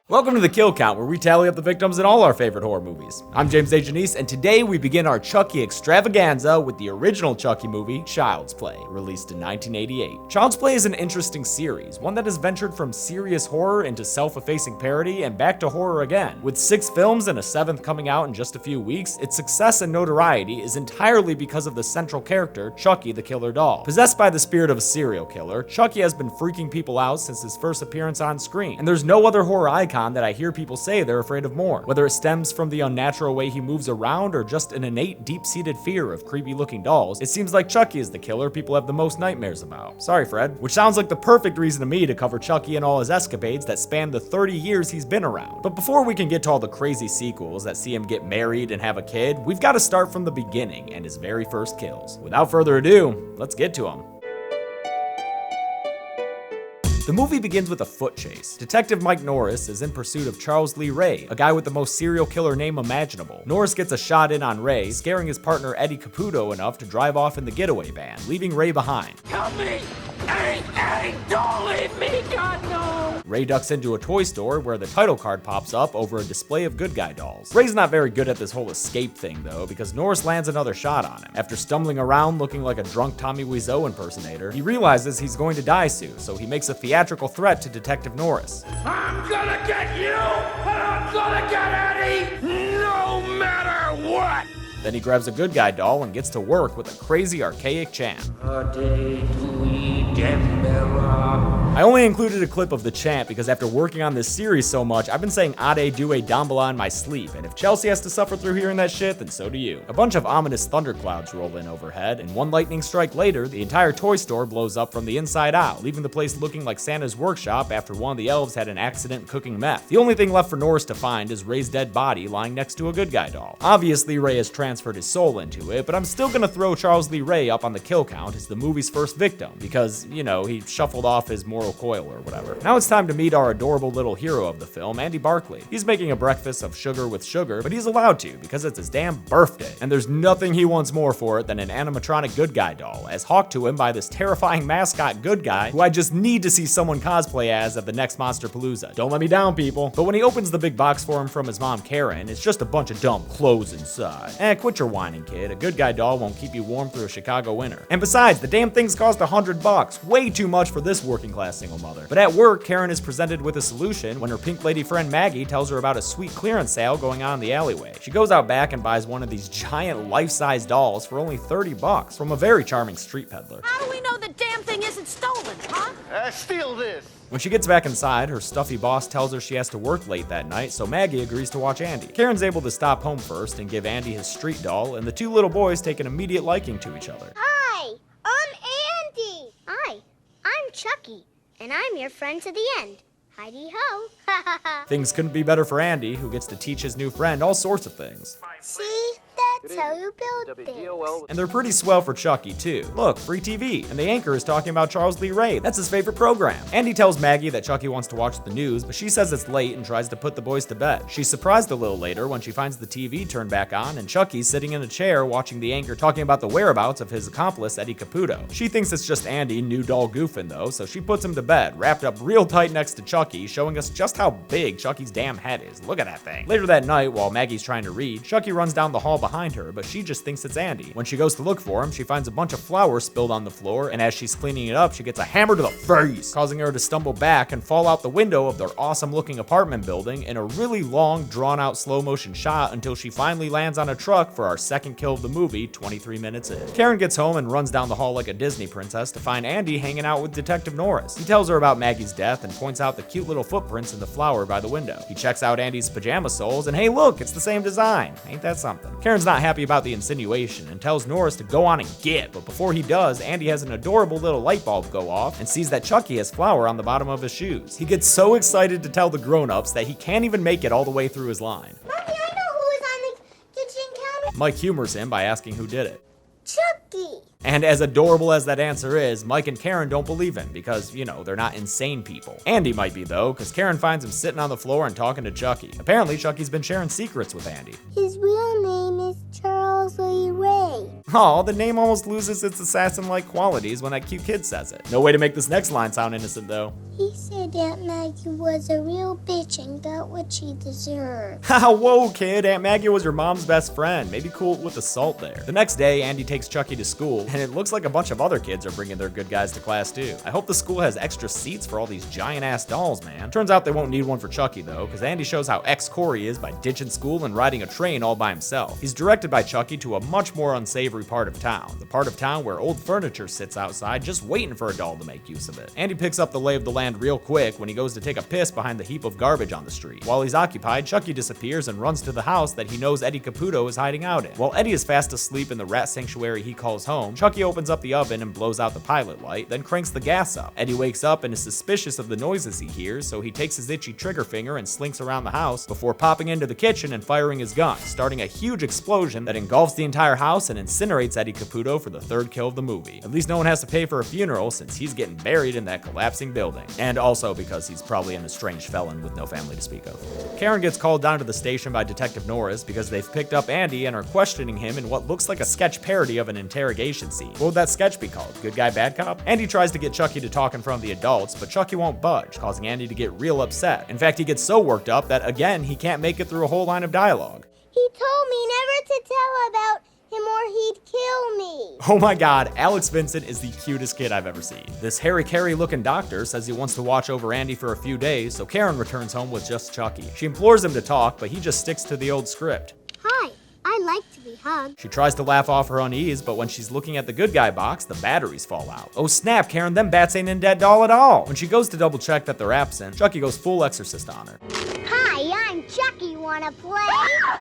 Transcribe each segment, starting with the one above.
Welcome to the Kill Count, where we tally up the victims in all our favorite horror movies. I'm James A. Janice, and today we begin our Chucky extravaganza with the original Chucky movie, Child's Play, released in 1988. Child's Play is an interesting series, one that has ventured from serious horror into self-effacing parody and back to horror again. With 6 films and a 7th coming out in just a few weeks, its success and notoriety is entirely because of the central character, Chucky the Killer Doll. Possessed by the spirit of a serial killer, Chucky has been freaking people out since his first appearance on screen, and there's no other horror icon that I hear people say they're afraid of more. Whether it stems from the unnatural way he moves around or just an innate deep-seated fear of creepy looking dolls, it seems like Chucky is the killer people have the most nightmares about. Sorry, Fred. Which sounds like the perfect reason to me to cover Chucky and all his escapades that span the 30 years he's been around. But before we can get to all the crazy sequels that see him get married and have a kid, we've got to start from the beginning and his very first kills. Without further ado, let's get to him. The movie begins with a foot chase. Detective Mike Norris is in pursuit of Charles Lee Ray, a guy with the most serial killer name imaginable. Norris gets a shot in on Ray, scaring his partner Eddie Caputo enough to drive off in the getaway van, leaving Ray behind. Help me! Eddie, don't leave me, God no! Ray ducks into a toy store where the title card pops up over a display of good guy dolls. Ray's not very good at this whole escape thing though, because Norris lands another shot on him. After stumbling around looking like a drunk Tommy Wiseau impersonator, he realizes he's going to die soon, so he makes a theatrical threat to Detective Norris. I'm gonna get you, and I'm gonna get Eddie, no matter what! Then he grabs a good guy doll and gets to work with a crazy archaic chant. I only included a clip of the chant because after working on this series so much, I've been saying Ade Due Dambala in my sleep, and if Chelsea has to suffer through hearing that shit, then so do you. A bunch of ominous thunderclouds roll in overhead, and one lightning strike later, the entire toy store blows up from the inside out, leaving the place looking like Santa's workshop after one of the elves had an accident cooking meth. The only thing left for Norris to find is Ray's dead body lying next to a good guy doll. Obviously, Ray has transferred his soul into it, but I'm still gonna throw Charles Lee Ray up on the kill count as the movie's first victim, because, you know, he shuffled off his mortal coil or whatever. Now it's time to meet our adorable little hero of the film, Andy Barclay. He's making a breakfast of sugar with sugar, but he's allowed to because it's his damn birthday, and there's nothing he wants more for it than an animatronic good guy doll, as hawked to him by this terrifying mascot good guy who I just need to see someone cosplay as at the next Monsterpalooza. Don't let me down, people. But when he opens the big box for him from his mom Karen, it's just a bunch of dumb clothes inside. Quit your whining, kid. A good guy doll won't keep you warm through a Chicago winter. And besides, the damn things cost $100, way too much for this working class single mother. But at work, Karen is presented with a solution when her pink lady friend Maggie tells her about a sweet clearance sale going on in the alleyway. She goes out back and buys one of these giant life-size dolls for only $30 from a very charming street peddler. How do we know the damn thing isn't stolen, huh? Steal this! When she gets back inside, her stuffy boss tells her she has to work late that night, so Maggie agrees to watch Andy. Karen's able to stop home first and give Andy his street doll, and the two little boys take an immediate liking to each other. Hi, I'm Andy. Hi, I'm Chucky, and I'm your friend to the end. Heidi-ho. Things couldn't be better for Andy, who gets to teach his new friend all sorts of things. See? That's how you build things. And they're pretty swell for Chucky, too. Look, free TV. And the anchor is talking about Charles Lee Ray. That's his favorite program. Andy tells Maggie that Chucky wants to watch the news, but she says it's late and tries to put the boys to bed. She's surprised a little later when she finds the TV turned back on and Chucky's sitting in a chair watching the anchor talking about the whereabouts of his accomplice, Eddie Caputo. She thinks it's just Andy, new doll goofing though, so she puts him to bed, wrapped up real tight next to Chucky, showing us just how big Chucky's damn head is. Look at that thing. Later that night, while Maggie's trying to read, Chucky runs down the hall behind her, but she just thinks it's Andy. When she goes to look for him, she finds a bunch of flour spilled on the floor, and as she's cleaning it up, she gets a hammer to the face, causing her to stumble back and fall out the window of their awesome-looking apartment building in a really long, drawn-out slow-motion shot until she finally lands on a truck for our second kill of the movie, 23 minutes in. Karen gets home and runs down the hall like a Disney princess to find Andy hanging out with Detective Norris. He tells her about Maggie's death and points out the cute little footprints in the flour by the window. He checks out Andy's pajama soles, and hey look, it's the same design. Ain't that something? Karen's not happy about the insinuation and tells Norris to go on and get, but before he does, Andy has an adorable little light bulb go off and sees that Chucky has flour on the bottom of his shoes. He gets so excited to tell the grown-ups that he can't even make it all the way through his line. Mommy, I know who was on the kitchen counter. Mike humors him by asking who did it. Chucky. And as adorable as that answer is, Mike and Karen don't believe him because, you know, they're not insane people. Andy might be though, because Karen finds him sitting on the floor and talking to Chucky. Apparently, Chucky's been sharing secrets with Andy. His real name is Charles Lee Ray. Oh, the name almost loses its assassin-like qualities when that cute kid says it. No way to make this next line sound innocent though. He said Aunt Maggie was a real bitch and got what she deserved. Haha, whoa kid, Aunt Maggie was your mom's best friend. Maybe cool with the salt there. The next day, Andy takes Chucky to school, and it looks like a bunch of other kids are bringing their good guys to class too. I hope the school has extra seats for all these giant-ass dolls, man. Turns out they won't need one for Chucky though, because Andy shows how ex-core he is by ditching school and riding a train all by himself. He's directed by Chucky to a much more unsavory part of town, the part of town where old furniture sits outside just waiting for a doll to make use of it. Andy picks up the lay of the land real quick when he goes to take a piss behind the heap of garbage on the street. While he's occupied, Chucky disappears and runs to the house that he knows Eddie Caputo is hiding out in. While Eddie is fast asleep in the rat sanctuary he calls home, Chucky opens up the oven and blows out the pilot light, then cranks the gas up. Eddie wakes up and is suspicious of the noises he hears, so he takes his itchy trigger finger and slinks around the house before popping into the kitchen and firing his gun, starting a huge explosion that engulfs the entire house and incinerates Eddie Caputo for the third kill of the movie. At least no one has to pay for a funeral since he's getting buried in that collapsing building. And also because he's probably an estranged felon with no family to speak of. Karen gets called down to the station by Detective Norris because they've picked up Andy and are questioning him in what looks like a sketch parody of an interrogation scene. What would that sketch be called? Good Guy, Bad Cop? Andy tries to get Chucky to talk in front of the adults, but Chucky won't budge, causing Andy to get real upset. In fact, he gets so worked up that, again, he can't make it through a whole line of dialogue. He told me never to tell about him or he'd kill me. Oh my god, Alex Vincent is the cutest kid I've ever seen. This Harry Carey looking doctor says he wants to watch over Andy for a few days, so Karen returns home with just Chucky. She implores him to talk, but he just sticks to the old script. Hi, I like to be hugged. She tries to laugh off her unease, but when she's looking at the good guy box, the batteries fall out. Oh snap, Karen, them bats ain't in Dead Doll at all. When she goes to double check that they're absent, Chucky goes full exorcist on her. Hi, I'm Chucky. Wanna play?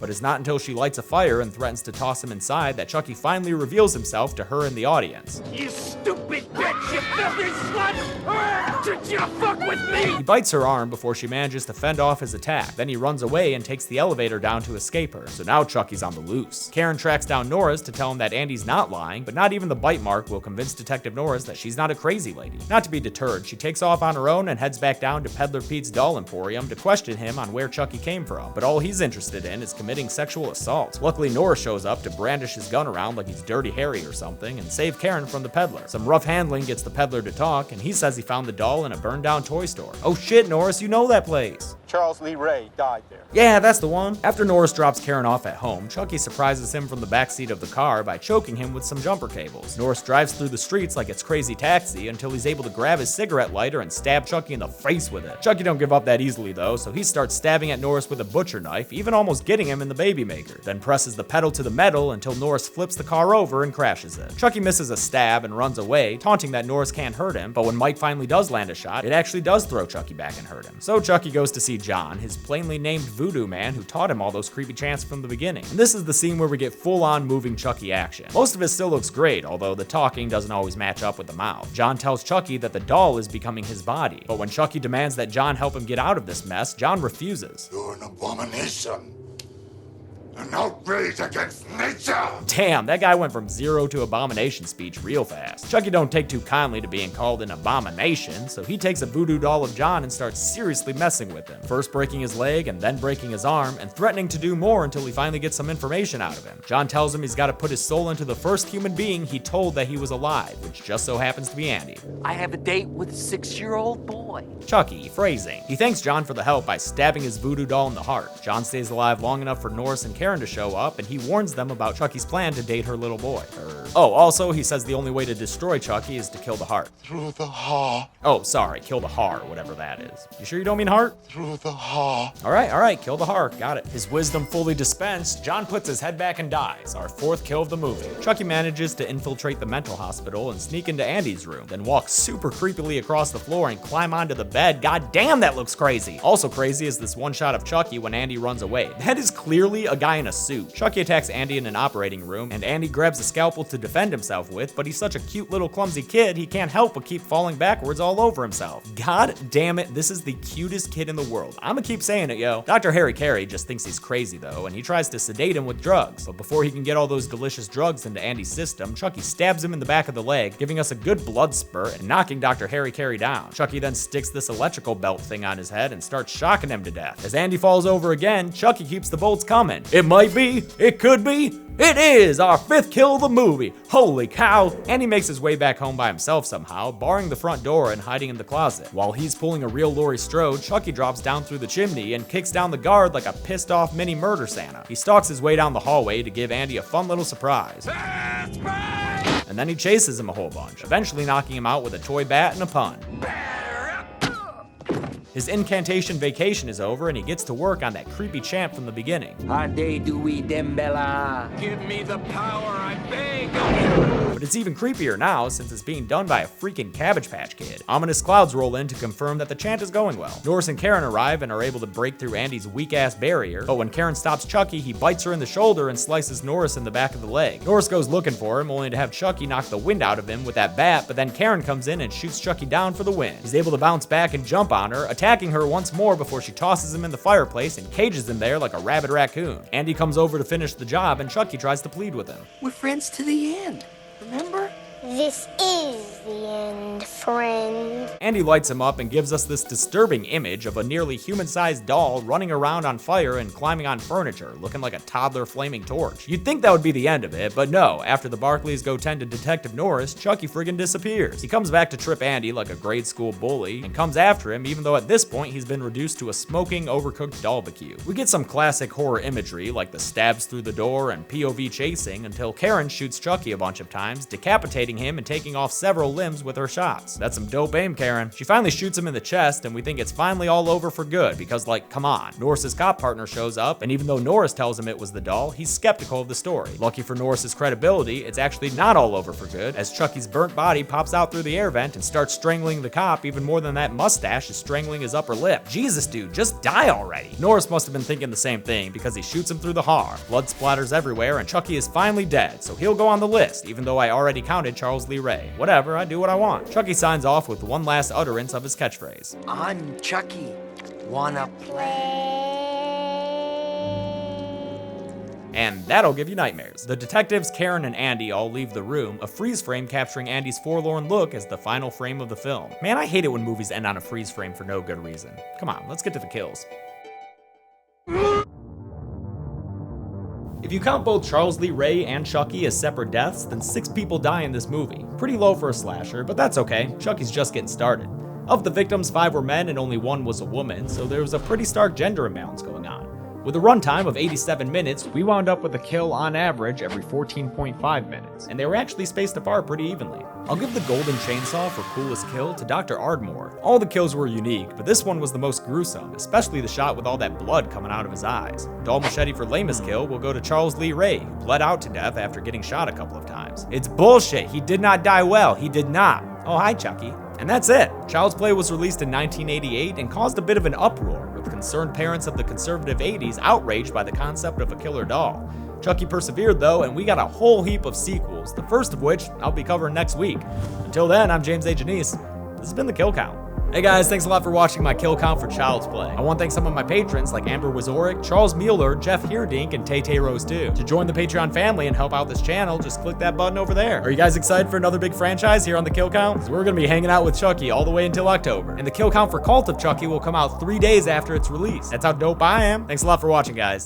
But it's not until she lights a fire and threatens to toss him inside that Chucky finally reveals himself to her in the audience. You stupid bitch, you filthy slut! Did you fuck with me? He bites her arm before she manages to fend off his attack. Then he runs away and takes the elevator down to escape her. So now Chucky's on the loose. Karen tracks down Norris to tell him that Andy's not lying, but not even the bite mark will convince Detective Norris that she's not a crazy lady. Not to be deterred, she takes off on her own and heads back down to Peddler Pete's Doll Emporium to question him on where Chucky came from. But all he's interested in is committing sexual assault. Luckily, Norris shows up to brandish his gun around like he's Dirty Harry or something and save Karen from the peddler. Some rough handling gets the peddler to talk, and he says he found the doll in a burned down toy store. Oh shit, Norris, you know that place. Charles Lee Ray died there. Yeah, that's the one. After Norris drops Karen off at home, Chucky surprises him from the backseat of the car by choking him with some jumper cables. Norris drives through the streets like it's Crazy Taxi until he's able to grab his cigarette lighter and stab Chucky in the face with it. Chucky don't give up that easily though, so he starts stabbing at Norris with a butcher knife, even almost getting him in the baby maker. Then presses the pedal to the metal until Norris flips the car over and crashes it. Chucky misses a stab and runs away, taunting that Norris can't hurt him, but when Mike finally does land a shot, it actually does throw Chucky back and hurt him. So Chucky goes to see John, his plainly named voodoo man who taught him all those creepy chants from the beginning. And this is the scene where we get full-on moving Chucky action. Most of it still looks great, although the talking doesn't always match up with the mouth. John tells Chucky that the doll is becoming his body, but when Chucky demands that John help him get out of this mess, John refuses. You're an abomination. An outrage against nature! Damn, that guy went from zero to abomination speech real fast. Chucky don't take too kindly to being called an abomination, so he takes a voodoo doll of John and starts seriously messing with him. First breaking his leg and then breaking his arm and threatening to do more until he finally gets some information out of him. John tells him he's got to put his soul into the first human being he told that he was alive, which just so happens to be Andy. I have a date with a 6-year-old boy. Chucky, phrasing. He thanks John for the help by stabbing his voodoo doll in the heart. John stays alive long enough for Norris and Karen to show up, and he warns them about Chucky's plan to date her little boy. Oh, also, he says the only way to destroy Chucky is to kill the heart. Through the heart. Oh, sorry, kill the heart, whatever that is. You sure you don't mean heart? Through the heart. All right, kill the heart, got it. His wisdom fully dispensed, John puts his head back and dies, our fourth kill of the movie. Chucky manages to infiltrate the mental hospital and sneak into Andy's room, then walk super creepily across the floor and climb onto the bed. God damn, that looks crazy. Also crazy is this one shot of Chucky when Andy runs away. That is clearly a guy in a suit. Chucky attacks Andy in an operating room, and Andy grabs a scalpel to defend himself with, but he's such a cute little clumsy kid, he can't help but keep falling backwards all over himself. God damn it, this is the cutest kid in the world. I'ma keep saying it, yo. Dr. Harry Carey just thinks he's crazy though, and he tries to sedate him with drugs. But before he can get all those delicious drugs into Andy's system, Chucky stabs him in the back of the leg, giving us a good blood spurt and knocking Dr. Harry Carey down. Chucky then sticks this electrical belt thing on his head and starts shocking him to death. As Andy falls over again, Chucky keeps the bolts coming. It might be, it could be, it is our 5th kill of the movie. Holy cow. Andy makes his way back home by himself somehow, barring the front door and hiding in the closet. While he's pulling a real Laurie Strode, Chucky drops down through the chimney and kicks down the guard like a pissed off mini murder Santa. He stalks his way down the hallway to give Andy a fun little surprise. And then he chases him a whole bunch, eventually knocking him out with a toy bat and a pun. His incantation vacation is over and he gets to work on that creepy chant from the beginning. Ade Dewey Dembella. Give me the power, I beg of you. But it's even creepier now since it's being done by a freaking Cabbage Patch Kid. Ominous clouds roll in to confirm that the chant is going well. Norris and Karen arrive and are able to break through Andy's weak-ass barrier, but when Karen stops Chucky, he bites her in the shoulder and slices Norris in the back of the leg. Norris goes looking for him, only to have Chucky knock the wind out of him with that bat, but then Karen comes in and shoots Chucky down for the win. He's able to bounce back and jump on her, attacking her once more before she tosses him in the fireplace and cages him there like a rabid raccoon. Andy comes over to finish the job and Chucky tries to plead with him. We're friends to the end, remember? This is the end, friend. Andy lights him up and gives us this disturbing image of a nearly human-sized doll running around on fire and climbing on furniture, looking like a toddler flaming torch. You'd think that would be the end of it, but no. After the Barkleys go tend to Detective Norris, Chucky friggin' disappears. He comes back to trip Andy like a grade school bully and comes after him, even though at this point he's been reduced to a smoking, overcooked barbecue. We get some classic horror imagery like the stabs through the door and POV chasing until Karen shoots Chucky a bunch of times, decapitating him and taking off several limbs with her shots. That's some dope aim, Karen. She finally shoots him in the chest and we think it's finally all over for good because, like, come on. Norris's cop partner shows up and even though Norris tells him it was the doll, he's skeptical of the story. Lucky for Norris's credibility, it's actually not all over for good as Chucky's burnt body pops out through the air vent and starts strangling the cop even more than that mustache is strangling his upper lip. Jesus, dude, just die already. Norris must have been thinking the same thing because he shoots him through the heart. Blood splatters everywhere and Chucky is finally dead, so he'll go on the list even though I already counted Charles Lee Ray. Whatever, I do what I want. Chucky signs off with one last utterance of his catchphrase. I'm Chucky. Wanna play? And that'll give you nightmares. The detectives, Karen and Andy, all leave the room, a freeze frame capturing Andy's forlorn look as the final frame of the film. Man, I hate it when movies end on a freeze frame for no good reason. Come on, let's get to the kills. If you count both Charles Lee Ray and Chucky as separate deaths, then 6 people die in this movie. Pretty low for a slasher, but that's okay. Chucky's just getting started. Of the victims, 5 were men and only 1 was a woman, so there was a pretty stark gender imbalance going on. With a runtime of 87 minutes, we wound up with a kill on average every 14.5 minutes, and they were actually spaced apart pretty evenly. I'll give the golden chainsaw for coolest kill to Dr. Ardmore. All the kills were unique, but this one was the most gruesome, especially the shot with all that blood coming out of his eyes. Dull machete for lamest kill will go to Charles Lee Ray, who bled out to death after getting shot a couple of times. It's bullshit, he did not die well, he did not. Oh, hi Chucky. And that's it. Child's Play was released in 1988 and caused a bit of an uproar, with concerned parents of the conservative 80s outraged by the concept of a killer doll. Chucky persevered though, and we got a whole heap of sequels, the first of which I'll be covering next week. Until then, I'm James A. Janice. This has been The Kill Count. Hey guys, thanks a lot for watching my kill count for Child's Play. I want to thank some of my patrons like Amber Wazoric, Charles Mueller, Jeff Heerdink, and Tay Rose 2. To join the Patreon family and help out this channel, just click that button over there. Are you guys excited for another big franchise here on The Kill Count? Because we're going to be hanging out with Chucky all the way until October. And the kill count for Cult of Chucky will come out 3 days after it's released. That's how dope I am. Thanks a lot for watching, guys.